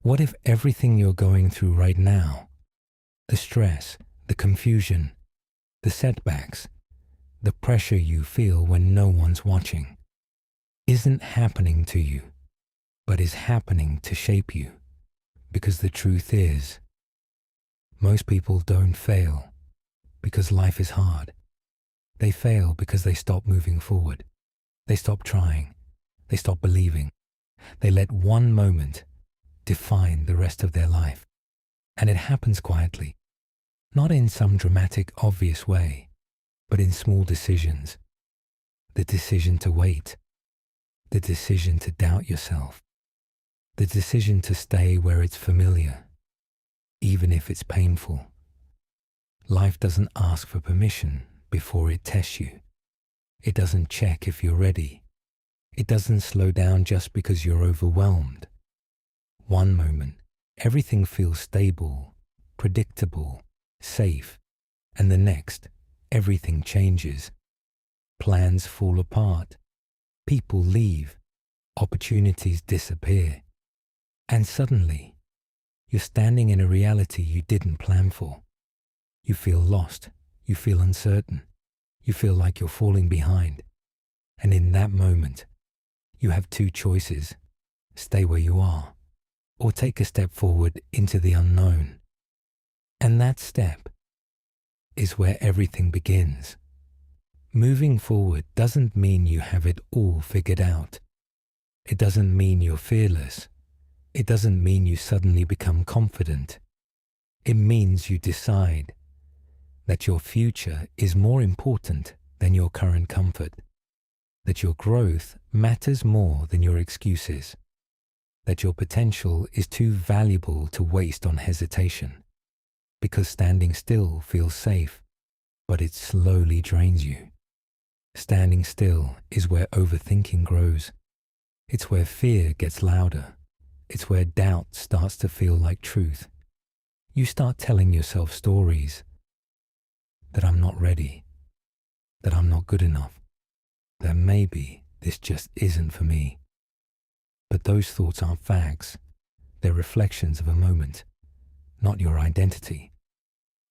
What if everything you're going through right now, the stress, the confusion, the setbacks, the pressure you feel when no one's watching, isn't happening to you, but is happening to shape you? Because the truth is, most people don't fail because life is hard. They fail because they stop moving forward. They stop trying. They stop believing. They let one moment define the rest of their life. And it happens quietly, not in some dramatic, obvious way, but in small decisions. The decision to wait, the decision to doubt yourself, the decision to stay where it's familiar, even if it's painful. Life doesn't ask for permission before it tests you. It doesn't check if you're ready. It doesn't slow down just because you're overwhelmed. One moment, everything feels stable, predictable, safe, and the next, everything changes. Plans fall apart. People leave. Opportunities disappear. And suddenly, you're standing in a reality you didn't plan for. You feel lost. You feel uncertain. You feel like you're falling behind. And in that moment, you have two choices: stay where you are, or take a step forward into the unknown. And that step is where everything begins. Moving forward doesn't mean you have it all figured out. It doesn't mean you're fearless. It doesn't mean you suddenly become confident. It means you decide that your future is more important than your current comfort, that your growth matters more than your excuses, that your potential is too valuable to waste on hesitation, because standing still feels safe, but it slowly drains you. Standing still is where overthinking grows. It's where fear gets louder. It's where doubt starts to feel like truth. You start telling yourself stories that I'm not ready, that I'm not good enough, that maybe this just isn't for me. But those thoughts aren't facts. They're reflections of a moment, not your identity.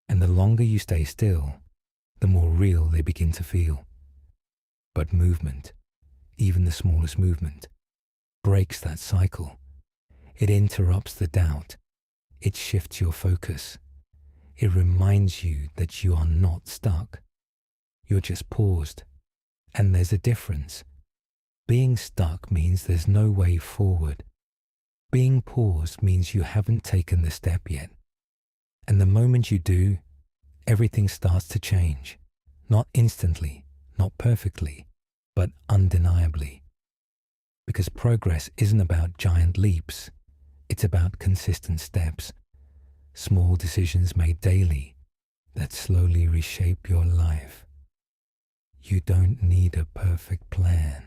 And the longer you stay still, the more real they begin to feel. But movement, even the smallest movement, breaks that cycle. It interrupts the doubt. It shifts your focus. It reminds you that you are not stuck. You're just paused. And there's a difference. Being stuck means there's no way forward. Being paused means you haven't taken the step yet. And the moment you do, everything starts to change. Not instantly, not perfectly, but undeniably. Because progress isn't about giant leaps. It's about consistent steps. Small decisions made daily that slowly reshape your life. You don't need a perfect plan.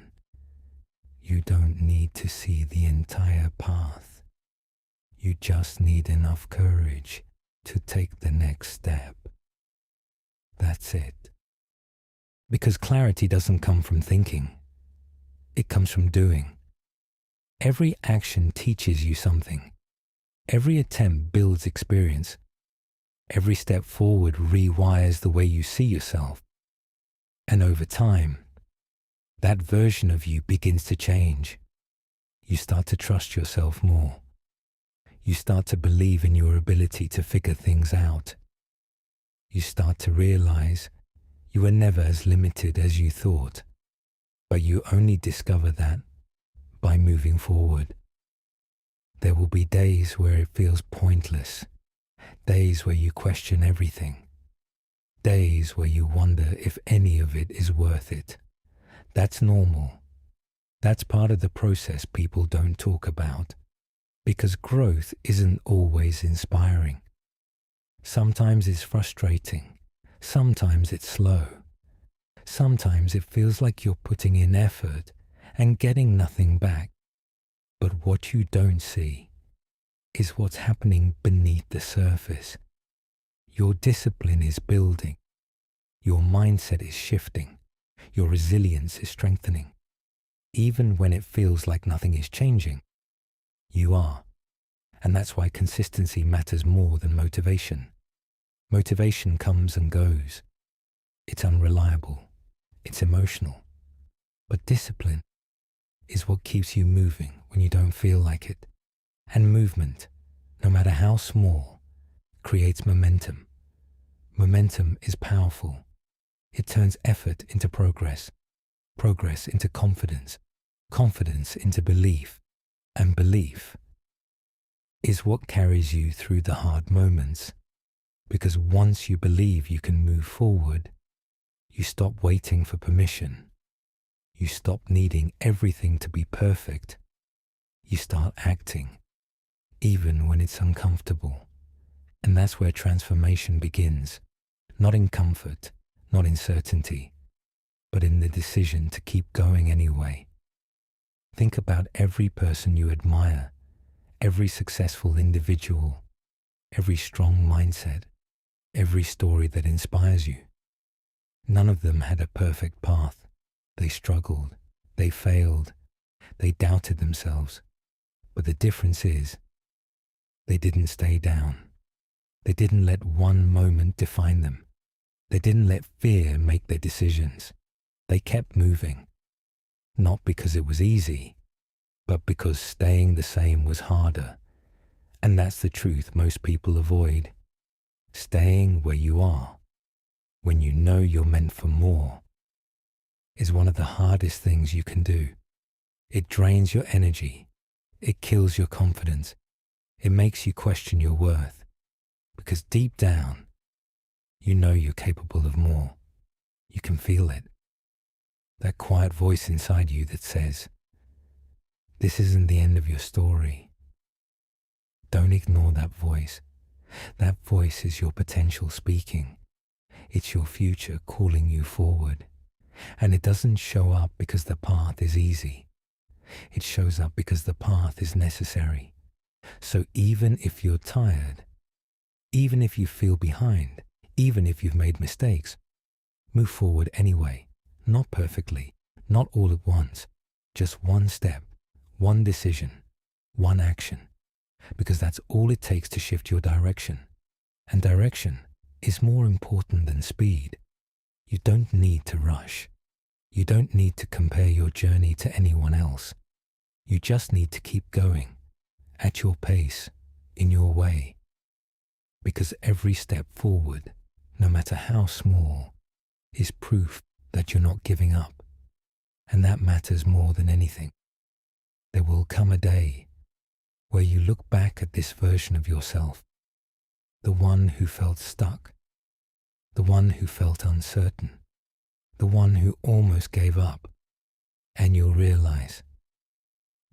You don't need to see the entire path. You just need enough courage to take the next step. That's it. Because clarity doesn't come from thinking. It comes from doing. Every action teaches you something. Every attempt builds experience. Every step forward rewires the way you see yourself. And over time, that version of you begins to change. You start to trust yourself more. You start to believe in your ability to figure things out. You start to realize you were never as limited as you thought, but you only discover that by moving forward. There will be days where it feels pointless, days where you question everything, days where you wonder if any of it is worth it. That's normal. That's part of the process people don't talk about, because growth isn't always inspiring. Sometimes it's frustrating. Sometimes it's slow. Sometimes it feels like you're putting in effort and getting nothing back. But what you don't see is what's happening beneath the surface. Your discipline is building. Your mindset is shifting. Your resilience is strengthening. Even when it feels like nothing is changing, you are. And that's why consistency matters more than motivation. Motivation comes and goes. It's unreliable. It's emotional. But discipline is what keeps you moving when you don't feel like it. And movement, no matter how small, creates momentum. Momentum is powerful. It turns effort into progress, progress into confidence, confidence into belief, and belief is what carries you through the hard moments. Because once you believe you can move forward, you stop waiting for permission. You stop needing everything to be perfect. You start acting, even when it's uncomfortable. And that's where transformation begins, not in comfort, not in certainty, but in the decision to keep going anyway. Think about every person you admire, every successful individual, every strong mindset, every story that inspires you. None of them had a perfect path. They struggled, they failed, they doubted themselves. But the difference is, they didn't stay down. They didn't let one moment define them. They didn't let fear make their decisions. They kept moving, not because it was easy, but because staying the same was harder. And that's the truth most people avoid. Staying where you are, when you know you're meant for more, is one of the hardest things you can do. It drains your energy. It kills your confidence. It makes you question your worth. Because deep down, you know you're capable of more. You can feel it. That quiet voice inside you that says, this isn't the end of your story. Don't ignore that voice. That voice is your potential speaking. It's your future calling you forward. And it doesn't show up because the path is easy. It shows up because the path is necessary. So even if you're tired, even if you feel behind, even if you've made mistakes, move forward anyway. Not perfectly, not all at once. Just one step, one decision, one action. Because that's all it takes to shift your direction. And direction is more important than speed. You don't need to rush. You don't need to compare your journey to anyone else. You just need to keep going, at your pace, in your way. Because every step forward, no matter how small, is proof that you're not giving up. And that matters more than anything. There will come a day where you look back at this version of yourself, the one who felt stuck, the one who felt uncertain, the one who almost gave up, and you'll realize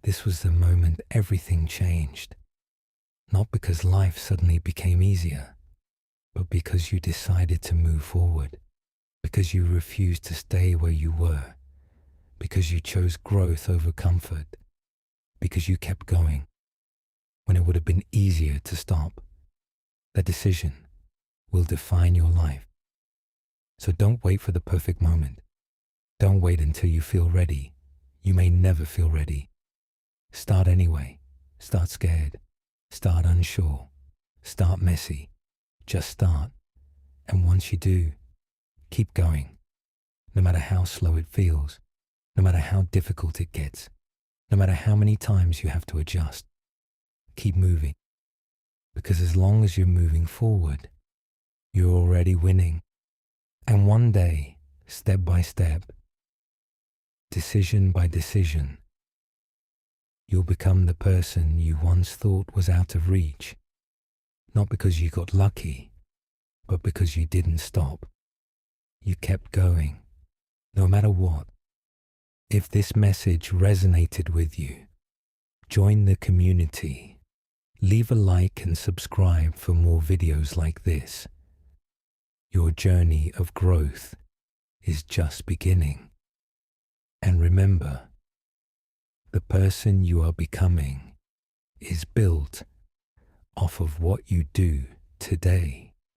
this was the moment everything changed. Not because life suddenly became easier, but because you decided to move forward, because you refused to stay where you were, because you chose growth over comfort, because you kept going when it would have been easier to stop. That decision will define your life. So don't wait for the perfect moment. Don't wait until you feel ready. You may never feel ready. Start anyway. Start scared. Start unsure. Start messy. Just start. And once you do, keep going. No matter how slow it feels. No matter how difficult it gets. No matter how many times you have to adjust. Keep moving. Because as long as you're moving forward, you're already winning. And one day, step by step, decision by decision, you'll become the person you once thought was out of reach. Not because you got lucky, but because you didn't stop. You kept going, no matter what. If this message resonated with you, join the community. Leave a like and subscribe for more videos like this. Your journey of growth is just beginning. And remember, the person you are becoming is built off of what you do today.